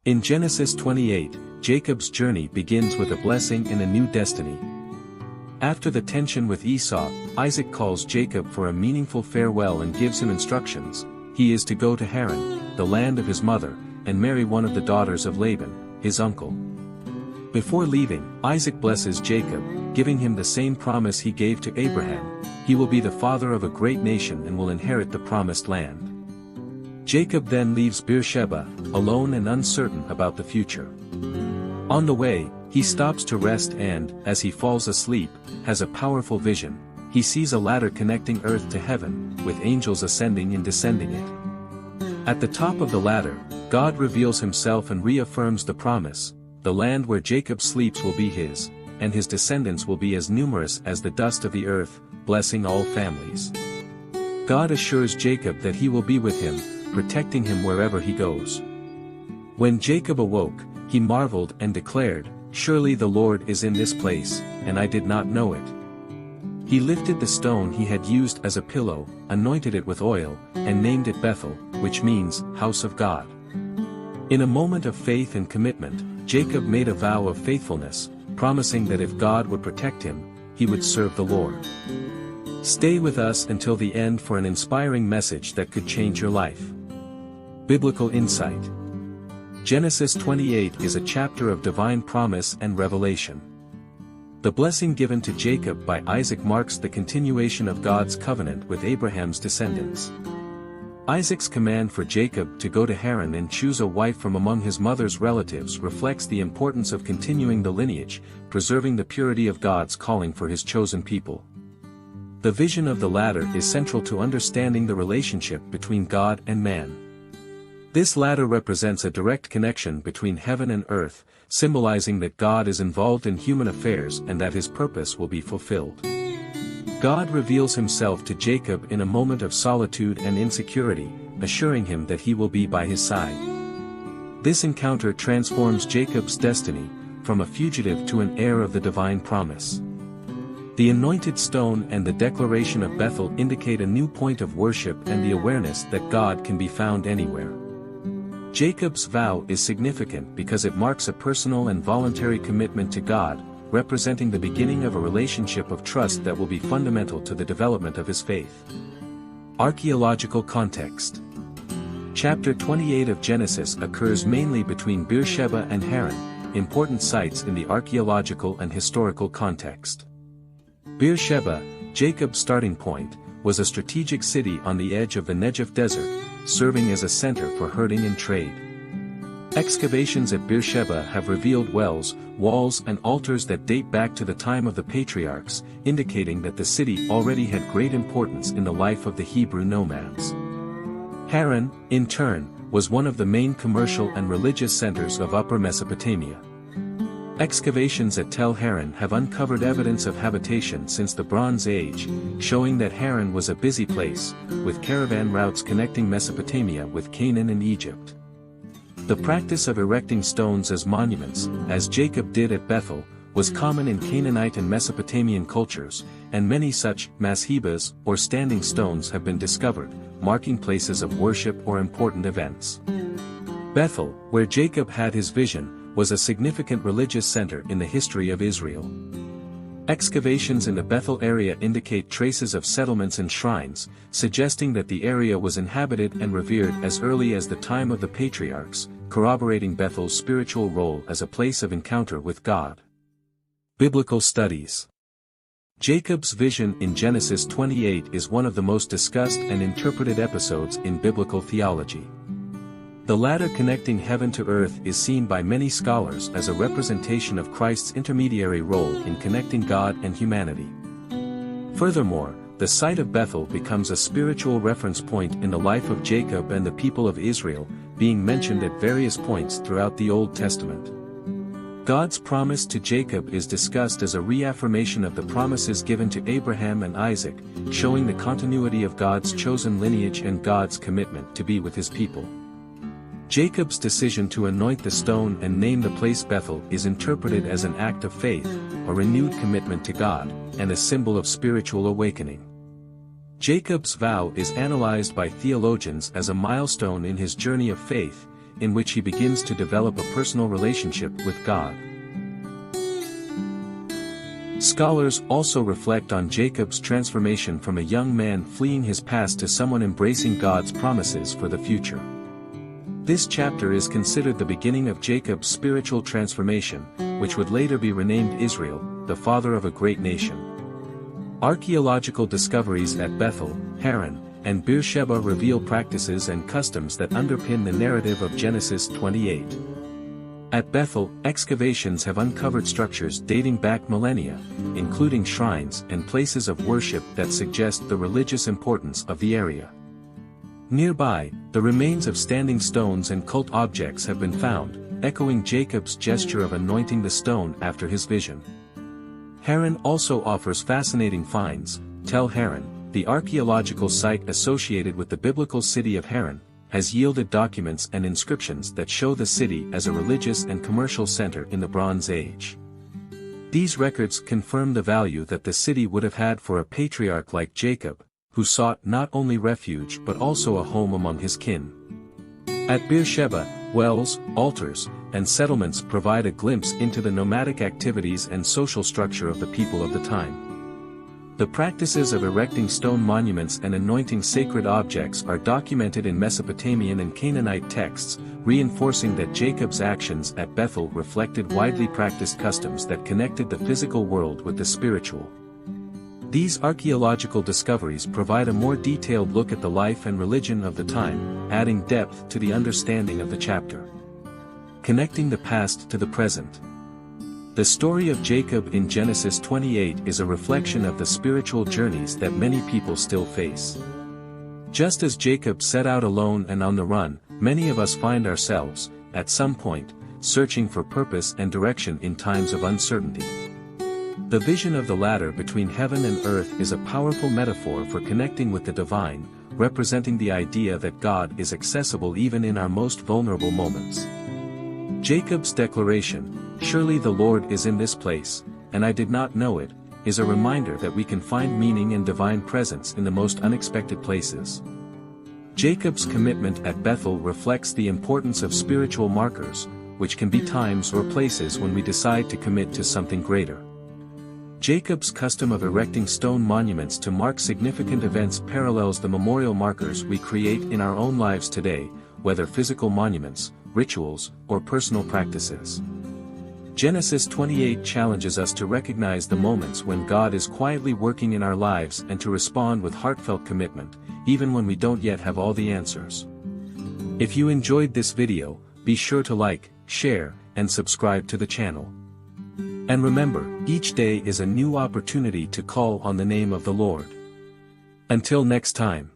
In Genesis 28, Jacob's journey begins with a blessing and a new destiny. After the tension with Esau, Isaac calls Jacob for a meaningful farewell and gives him instructions. He is to go to Haran, the land of his mother, and marry one of the daughters of Laban, his uncle. Before leaving, Isaac blesses Jacob, giving him the same promise he gave to Abraham: he will be the father of a great nation and will inherit the promised land. Jacob then leaves Beersheba, alone and uncertain about the future. On the way, he stops to rest and, as he falls asleep, has a powerful vision. He sees a ladder connecting earth to heaven, with angels ascending and descending it. At the top of the ladder, God reveals himself and reaffirms the promise: the land where Jacob sleeps will be his, and his descendants will be as numerous as the dust of the earth, blessing all families. God assures Jacob that he will be with him, protecting him wherever he goes. When Jacob awoke, he marveled and declared, "Surely the Lord is in this place, and I did not know it." He lifted the stone he had used as a pillow, anointed it with oil, and named it Bethel, which means, House of God. In a moment of faith and commitment, Jacob made a vow of faithfulness, promising that if God would protect him, he would serve the Lord. Stay with us until the end for an inspiring message that could change your life. Biblical Insight. Genesis 28 is a chapter of divine promise and revelation. The blessing given to Jacob by Isaac marks the continuation of God's covenant with Abraham's descendants. Isaac's command for Jacob to go to Haran and choose a wife from among his mother's relatives reflects the importance of continuing the lineage, preserving the purity of God's calling for his chosen people. The vision of the ladder is central to understanding the relationship between God and man. This ladder represents a direct connection between heaven and earth, symbolizing that God is involved in human affairs and that his purpose will be fulfilled. God reveals himself to Jacob in a moment of solitude and insecurity, assuring him that he will be by his side. This encounter transforms Jacob's destiny, from a fugitive to an heir of the divine promise. The anointed stone and the declaration of Bethel indicate a new point of worship and the awareness that God can be found anywhere. Jacob's vow is significant because it marks a personal and voluntary commitment to God, representing the beginning of a relationship of trust that will be fundamental to the development of his faith. Archaeological context. Chapter 28 of Genesis occurs mainly between Beersheba and Haran, important sites in the archaeological and historical context. Beersheba, Jacob's starting point, was a strategic city on the edge of the Negev desert, serving as a center for herding and trade. Excavations at Beersheba have revealed wells, walls and altars that date back to the time of the patriarchs, indicating that the city already had great importance in the life of the Hebrew nomads. Haran, in turn, was one of the main commercial and religious centers of Upper Mesopotamia. Excavations at Tel Haran have uncovered evidence of habitation since the Bronze Age, showing that Haran was a busy place, with caravan routes connecting Mesopotamia with Canaan and Egypt. The practice of erecting stones as monuments, as Jacob did at Bethel, was common in Canaanite and Mesopotamian cultures, and many such mashebas or standing stones have been discovered, marking places of worship or important events. Bethel, where Jacob had his vision, was a significant religious center in the history of Israel. Excavations in the Bethel area indicate traces of settlements and shrines, suggesting that the area was inhabited and revered as early as the time of the patriarchs, corroborating Bethel's spiritual role as a place of encounter with God. Biblical studies. Jacob's vision in Genesis 28 is one of the most discussed and interpreted episodes in biblical theology. The ladder connecting heaven to earth is seen by many scholars as a representation of Christ's intermediary role in connecting God and humanity. Furthermore, the site of Bethel becomes a spiritual reference point in the life of Jacob and the people of Israel, being mentioned at various points throughout the Old Testament. God's promise to Jacob is discussed as a reaffirmation of the promises given to Abraham and Isaac, showing the continuity of God's chosen lineage and God's commitment to be with his people. Jacob's decision to anoint the stone and name the place Bethel is interpreted as an act of faith, a renewed commitment to God, and a symbol of spiritual awakening. Jacob's vow is analyzed by theologians as a milestone in his journey of faith, in which he begins to develop a personal relationship with God. Scholars also reflect on Jacob's transformation from a young man fleeing his past to someone embracing God's promises for the future. This chapter is considered the beginning of Jacob's spiritual transformation, which would later be renamed Israel, the father of a great nation. Archaeological discoveries at Bethel, Haran, and Beersheba reveal practices and customs that underpin the narrative of Genesis 28. At Bethel, excavations have uncovered structures dating back millennia, including shrines and places of worship that suggest the religious importance of the area. Nearby, the remains of standing stones and cult objects have been found, echoing Jacob's gesture of anointing the stone after his vision. Haran also offers fascinating finds. Tel Haran, the archaeological site associated with the biblical city of Haran, has yielded documents and inscriptions that show the city as a religious and commercial center in the Bronze Age. These records confirm the value that the city would have had for a patriarch like Jacob, who sought not only refuge but also a home among his kin. At Beersheba, wells, altars, and settlements provide a glimpse into the nomadic activities and social structure of the people of the time. The practices of erecting stone monuments and anointing sacred objects are documented in Mesopotamian and Canaanite texts, reinforcing that Jacob's actions at Bethel reflected widely practiced customs that connected the physical world with the spiritual. These archaeological discoveries provide a more detailed look at the life and religion of the time, adding depth to the understanding of the chapter. Connecting the past to the present. The story of Jacob in Genesis 28 is a reflection of the spiritual journeys that many people still face. Just as Jacob set out alone and on the run, many of us find ourselves, at some point, searching for purpose and direction in times of uncertainty. The vision of the ladder between heaven and earth is a powerful metaphor for connecting with the divine, representing the idea that God is accessible even in our most vulnerable moments. Jacob's declaration, "Surely the Lord is in this place, and I did not know it," is a reminder that we can find meaning and divine presence in the most unexpected places. Jacob's commitment at Bethel reflects the importance of spiritual markers, which can be times or places when we decide to commit to something greater. Jacob's custom of erecting stone monuments to mark significant events parallels the memorial markers we create in our own lives today, whether physical monuments, rituals, or personal practices. Genesis 28 challenges us to recognize the moments when God is quietly working in our lives and to respond with heartfelt commitment, even when we don't yet have all the answers. If you enjoyed this video, be sure to like, share, and subscribe to the channel. And remember, each day is a new opportunity to call on the name of the Lord. Until next time.